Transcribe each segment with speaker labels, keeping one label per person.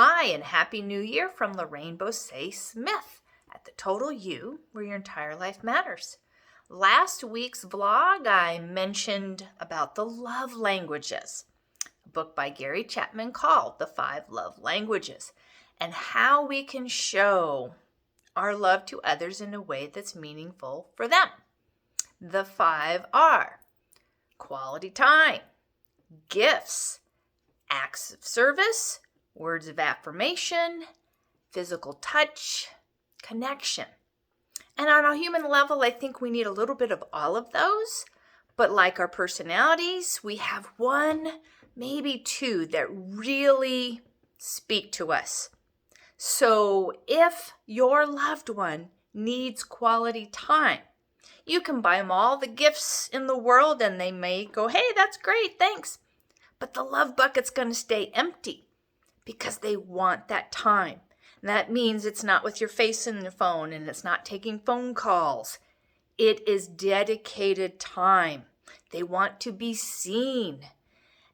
Speaker 1: Hi, and Happy New Year from Lorraine Bosse-Smith at the Total You, where your entire life matters. Last week's vlog, I mentioned about the love languages, a book by Gary Chapman called The 5 Love Languages, and how we can show our love to others in a way that's meaningful for them. The 5 are quality time, gifts, acts of service, words of affirmation, physical touch, connection. And on a human level, I think we need a little bit of all of those. But like our personalities, we have one, maybe two that really speak to us. So if your loved one needs quality time, you can buy them all the gifts in the world and they may go, hey, that's great, thanks. But the love bucket's going to stay empty because they want that time. And that means it's not with your face in the phone and it's not taking phone calls. It is dedicated time. They want to be seen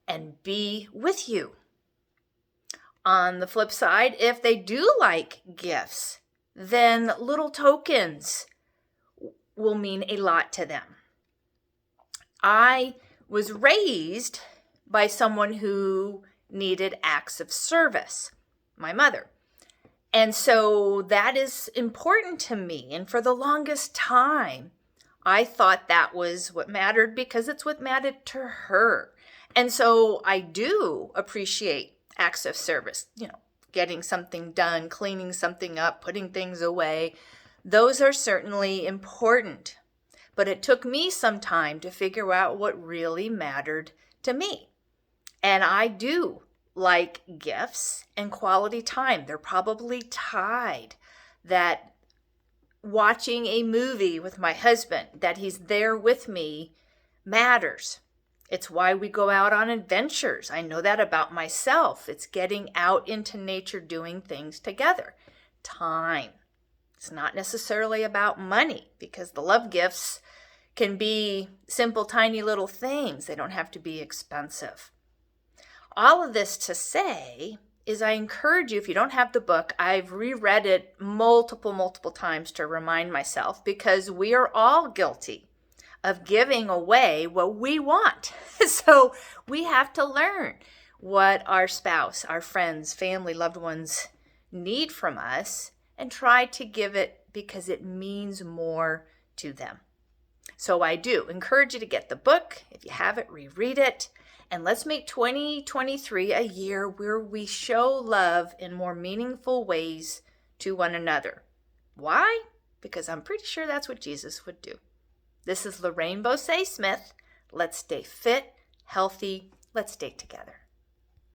Speaker 1: and be with you. On the flip side, if they do like gifts, then little tokens will mean a lot to them. I was raised by someone who needed acts of service, my mother. And so that is important to me. And for the longest time, I thought that was what mattered because it's what mattered to her. And so I do appreciate acts of service, getting something done, cleaning something up, putting things away. Those are certainly important. But it took me some time to figure out what really mattered to me. And I do like gifts and quality time. They're probably tied. That watching a movie with my husband, that he's there with me, matters. It's why we go out on adventures. I know that about myself. It's getting out into nature, doing things together. Time. It's not necessarily about money because the love gifts can be simple, tiny little things. They don't have to be expensive. All of this to say is I encourage you, if you don't have the book, I've reread it multiple times to remind myself because we are all guilty of giving away what we want. So we have to learn what our spouse, our friends, family, loved ones need from us and try to give it because it means more to them. So I do encourage you to get the book. If you have it, reread it. And let's make 2023 a year where we show love in more meaningful ways to one another. Why? Because I'm pretty sure that's what Jesus would do. This is Lorraine Bosse-Smith. Let's stay fit, healthy. Let's stay together.